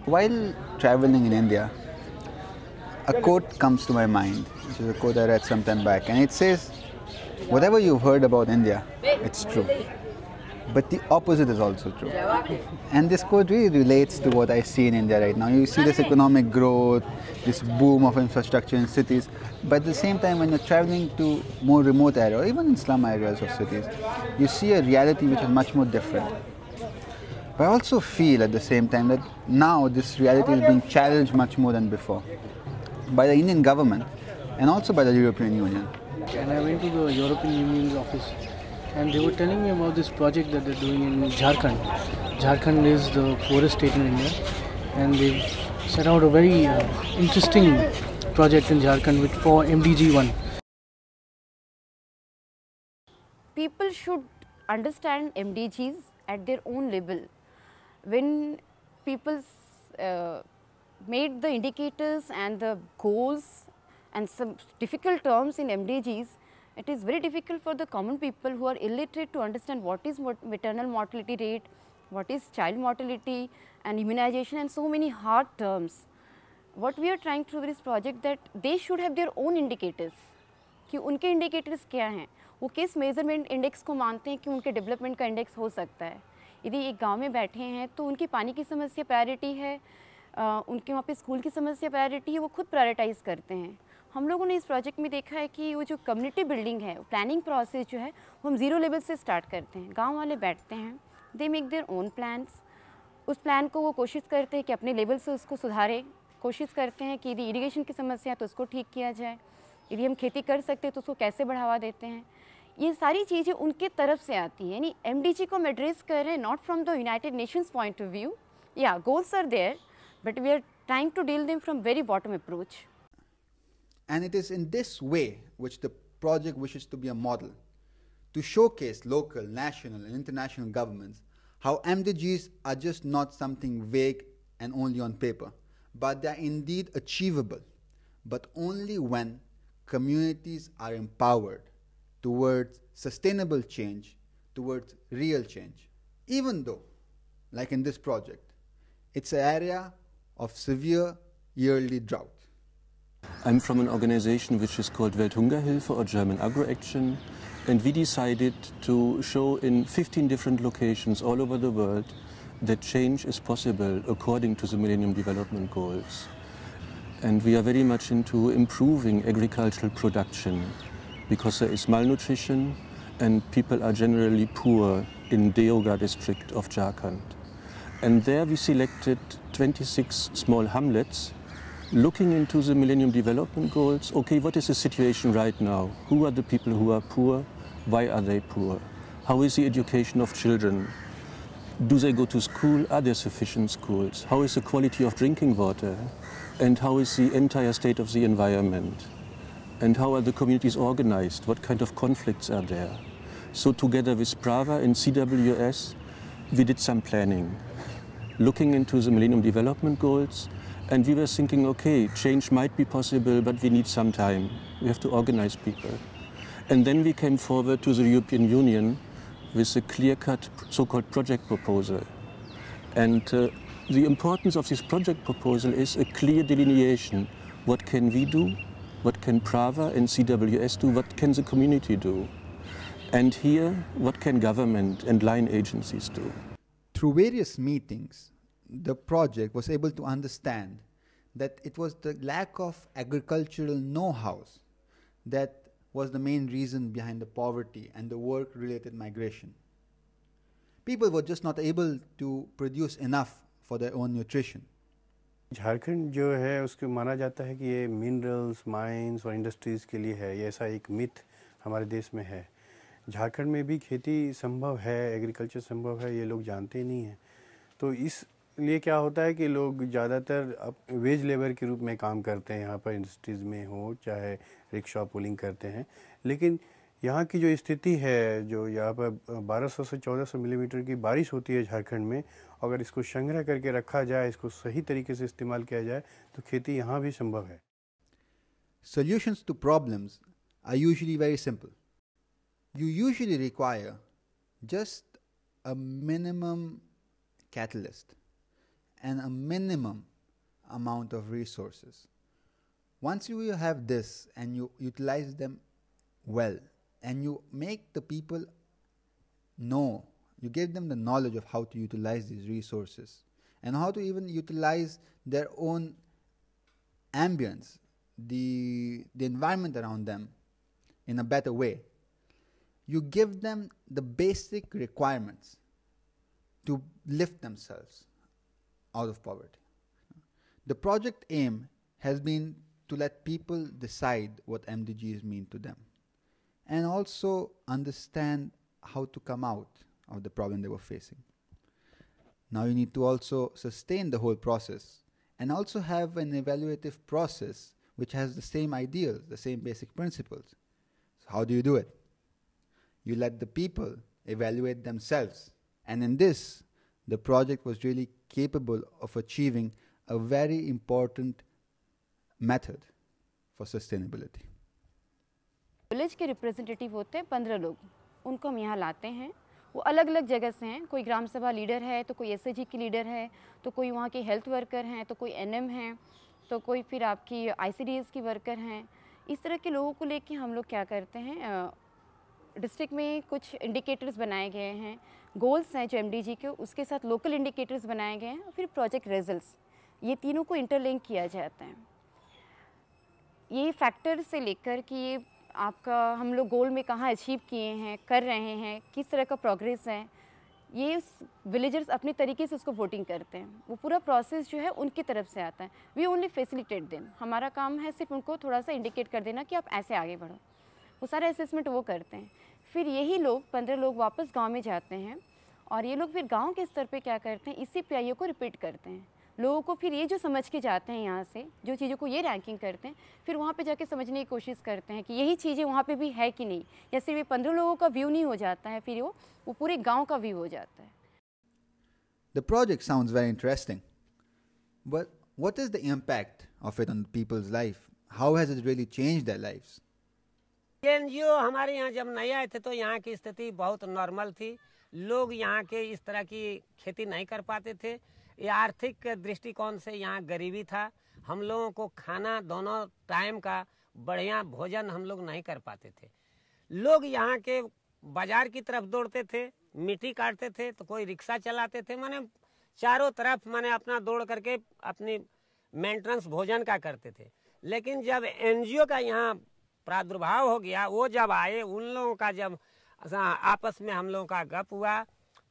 While traveling in India, a quote comes to my mind, which is a quote I read some time back, and it says, whatever you've heard about India, it's true. But the opposite is also true. And this quote really relates to what I see in India right now. You see this economic growth, this boom of infrastructure in cities, but at the same time when you're traveling to more remote areas, or even in slum areas of cities, you see a reality which is much more different. But I also feel at the same time that now this reality is being challenged much more than before by the Indian government and also by the European Union. And I went to the European Union's office and they were telling me about this project that they're doing in Jharkhand. Jharkhand is the poorest state in India and they've set out a very interesting project in Jharkhand for MDG 1. People should understand MDGs at their own level. When people made the indicators and the goals and some difficult terms in MDGs, it is very difficult for the common people who are illiterate to understand what is maternal mortality rate, what is child mortality and immunization and so many hard terms. What we are trying through this project that they should have their own indicators, कि उनके indicators क्या हैं, वो किस measurement index को मानते हैं कि उनके development का index हो सकता है. यदि एक गांव में बैठे हैं तो उनकी पानी की समस्या प्रायोरिटी है, उनके वहाँ पे स्कूल की समस्या प्रायोरिटी है, वो खुद प्रायोरिटाइज करते हैं. हम लोगों ने इस प्रोजेक्ट में देखा है कि वो जो कम्युनिटी बिल्डिंग है, प्लानिंग प्रोसेस जो है वो हम ज़ीरो लेवल से स्टार्ट करते हैं. गांव वाले बैठते हैं, they make their own plans. उस प्लान को वो कोशिश करते हैं कि अपने लेवल से उसको सुधारें, कोशिश करते हैं कि यदि इरिगेशन की समस्या है तो उसको ठीक किया जाए, यदि हम खेती कर सकते हैं तो उसको कैसे बढ़ावा देते हैं. ये सारी चीज़ें उनके तरफ से आती हैं. यानी एमडीजी को हम एड्रेस कर रहे हैं not from the United Nations point of view. या goals are there but we are trying to deal them from very bottom approach. And it is in this way which the project wishes to be a model, to showcase local, national and international governments how MDGs are just not something vague and only on paper, but they are indeed achievable, but only when communities are empowered towards sustainable change, towards real change. Even though, like in this project, it's an area of severe yearly drought. I'm from an organization which is called Welthungerhilfe or German Agro-Action, and we decided to show in 15 different locations all over the world that change is possible according to the Millennium Development Goals. And we are very much into improving agricultural production because there is malnutrition and people are generally poor in Deoga district of Jharkhand. And there we selected 26 small hamlets looking into the Millennium Development Goals. Okay, what is the situation right now? Who are the people who are poor? Why are they poor? How is the education of children? Do they go to school? Are there sufficient schools? How is the quality of drinking water? And how is the entire state of the environment? And how are the communities organized? What kind of conflicts are there? So together with Prava and CWS, we did some planning, looking into the Millennium Development Goals. And we were thinking, okay, change might be possible, but we need some time. We have to organize people. And then we came forward to the European Union with a clear-cut so-called project proposal. And the importance of this project proposal is a clear delineation. What can we do? What can Prava and CWS do? What can the community do? And here, what can government and line agencies do? Through various meetings, the project was able to understand that it was the lack of agricultural know-how that was the main reason behind the poverty and the work-related migration. People were just not able to produce enough for their own nutrition. Jharkhand जो है उसको माना जाता है कि ये minerals, mines और industries के लिए है. ये ऐसा एक मिथ हमारे देश में है. झारखंड में भी खेती संभव है, एग्रीकल्चर संभव है, ये लोग जानते ही नहीं हैं. तो इसलिए क्या होता है कि लोग ज़्यादातर वेज लेबर के रूप में काम करते हैं. यहाँ पर इंडस्ट्रीज़ में हो चाहे रिक्शा पुलिंग करते हैं. लेकिन यहाँ की जो स्थिति है, जो यहाँ पर 1200 से 1400 मिलीमीटर की बारिश होती है झारखंड में, अगर इसको संग्रह करके रखा जाए, इसको सही तरीके से इस्तेमाल किया जाए तो खेती यहाँ भी संभव है. Solutions to problems are usually very simple. you usually require just a minimum catalyst and a minimum amount of resources. Once you have this and you utilize them well, and you make the people know, you give them the knowledge of how to utilize these resources and how to even utilize their own ambience, the environment around them in a better way. You give them the basic requirements to lift themselves out of poverty. The project aim has been to let people decide what MDGs mean to them and also understand how to come out of the problem they were facing. Now you need to also sustain the whole process and also have an evaluative process which has the same ideals, the same basic principles. So how do you do it? You let the people evaluate themselves, and in this, the project was really capable of achieving a very important method for sustainability. Village के representative होते हैं 15 लोग, उनको हम यहाँ लाते हैं। वो अलग अलग जगह से हैं, कोई ग्राम सभा लीडर है, तो कोई एसएजी की लीडर है, तो कोई वहाँ के हेल्थ वर्कर हैं, तो कोई एनएम है, तो कोई फिर आपकी आईसीडीएस की वर्कर हैं। इस तरह के लोगों को लेके हम लोग क्या करते हैं, डिस्ट्रिक्ट में कुछ इंडिकेटर्स बनाए गए हैं, गोल्स हैं जो एमडीजी के, उसके साथ लोकल इंडिकेटर्स बनाए गए हैं, फिर प्रोजेक्ट रिजल्ट्स, ये तीनों को इंटरलिंक किया जाता है। ये फैक्टर से लेकर कि ये आपका हम लोग गोल में कहाँ अचीव किए हैं, कर रहे हैं, किस तरह का प्रोग्रेस है, ये विलेजर्स अपने तरीके से उसको वोटिंग करते हैं। वो पूरा प्रोसेस जो है उनकी तरफ से आता है। वी ओनली फैसिलिटेट देम, हमारा काम है सिर्फ उनको थोड़ा सा इंडिकेट कर देना कि आप ऐसे आगे बढ़ो। वो सारा असेसमेंट वो करते हैं। फिर यही लोग 15 लोग वापस गांव में जाते हैं और ये लोग फिर गांव के स्तर पे क्या करते हैं, इसी पीआईओ को रिपीट करते हैं। लोगों को फिर ये जो समझ के जाते हैं यहाँ से, जो चीज़ों को ये रैंकिंग करते हैं, फिर वहाँ पे जाके समझने की कोशिश करते हैं कि यही चीज़ें वहाँ पे भी है कि नहीं, या सिर्फ ये 15 लोगों का व्यू नहीं हो जाता है, फिर वो पूरे गांव का व्यू हो जाता है। The project sounds very interesting, but what is the impact of it on people's life? How has it really changed their lives? NGO हमारे यहाँ जब नए आए थे तो यहाँ की स्थिति बहुत नॉर्मल थी। लोग यहाँ के इस तरह की खेती नहीं कर पाते थे। ये आर्थिक दृष्टिकोण से यहाँ गरीबी था। हम लोगों को खाना दोनों टाइम का बढ़िया भोजन हम लोग नहीं कर पाते थे। लोग यहाँ के बाजार की तरफ दौड़ते थे, मिट्टी काटते थे, तो कोई रिक्शा चलाते थे, माने चारों तरफ माने अपना दौड़ करके अपनी मेंटेनेंस भोजन का करते थे। लेकिन जब एनजीओ का यहाँ प्रादुर्भाव हो गया, वो जब आए, उन लोगों का जब आपस में हम लोगों का गप हुआ,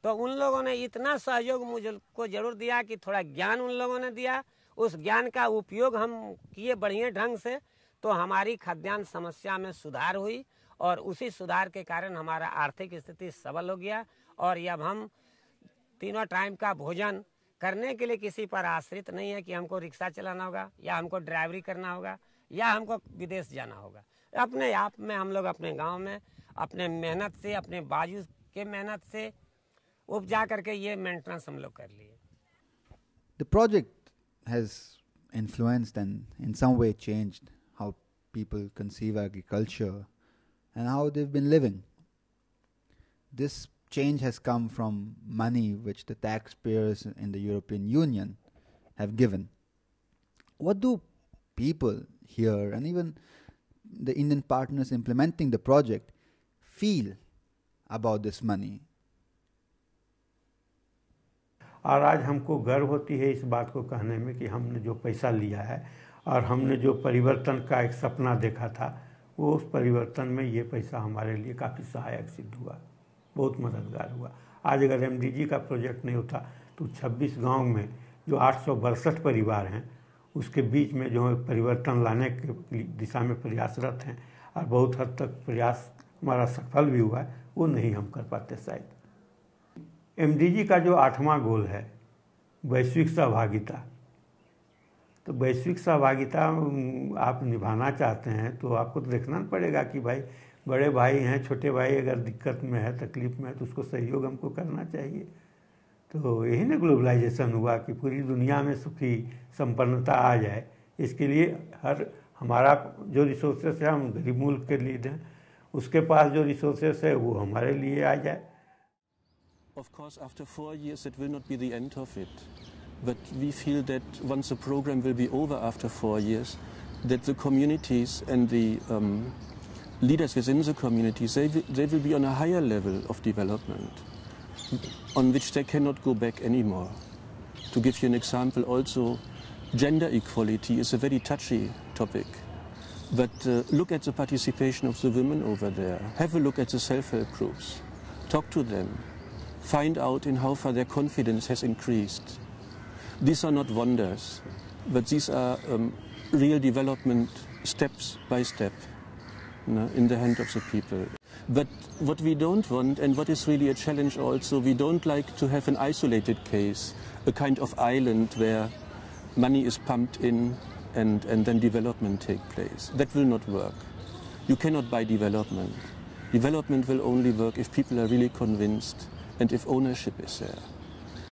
तो उन लोगों ने इतना सहयोग मुझको जरूर दिया कि थोड़ा ज्ञान उन लोगों ने दिया। उस ज्ञान का उपयोग हम किए बढ़िया ढंग से, तो हमारी खाद्यान्न समस्या में सुधार हुई और उसी सुधार के कारण हमारा आर्थिक स्थिति सबल हो गया। और अब हम तीनों टाइम का भोजन करने के लिए किसी पर आश्रित नहीं है कि हमको रिक्शा चलाना होगा या हमको ड्राइवरी करना होगा या हमको विदेश जाना होगा। अपने आप में हम लोग अपने गांव में अपने मेहनत से, अपने बाजू के मेहनत से उपजा करके ये मेंटेनेंस हम लोग कर लिए। The project has influenced and in some way changed how people conceive agriculture and how they've been living. This change has come from money which the taxpayers in the European Union have given. What do people here and even the Indian partners implementing the project feel about this money? और आज हमको गर्व होती है इस बात को कहने में कि हमने जो पैसा लिया है और हमने जो परिवर्तन का एक सपना देखा था, वो उस परिवर्तन में ये पैसा हमारे लिए काफ़ी सहायक सिद्ध हुआ, बहुत मददगार हुआ। आज अगर एमडीजी का प्रोजेक्ट नहीं होता तो 26 गांव में जो 862 परिवार हैं, उसके बीच में जो परिवर्तन लाने के दिशा में प्रयासरत हैं और बहुत हद तक प्रयास हमारा सफल भी हुआ है, वो नहीं हम कर पाते शायद। एमडीजी का जो 8वां गोल है वैश्विक सहभागिता, तो वैश्विक सहभागिता आप निभाना चाहते हैं तो आपको तो देखना पड़ेगा कि भाई बड़े भाई हैं, छोटे भाई अगर दिक्कत में है, तकलीफ़ में है, तो उसको सहयोग हमको करना चाहिए। तो यही ना ग्लोबलाइजेशन हुआ कि पूरी दुनिया में सुखी संपन्नता आ जाए। इसके लिए हमारा जो रिसोर्सेस है हम गरीब मुल्क के लिए दें, उसके पास जो रिसोर्सेस है वो हमारे लिए आ जाए. Of course, after 4 years, it will not be the end of it. But we feel that once the program will be over after 4 years, that the communities and the leaders within the communities, they will be on a higher level of development, on which they cannot go back anymore. To give you an example, also, gender equality is a very touchy topic. But look at the participation of the women over there. Have a look at the self-help groups. Talk to them. Find out in how far their confidence has increased. These are not wonders, but these are real development steps by step, in the hand of the people. But what we don't want, and what is really a challenge also, we don't like to have an isolated case, a kind of island where money is pumped in and then development takes place. That will not work. You cannot buy development. Development will only work if people are really convinced and if ownership is there.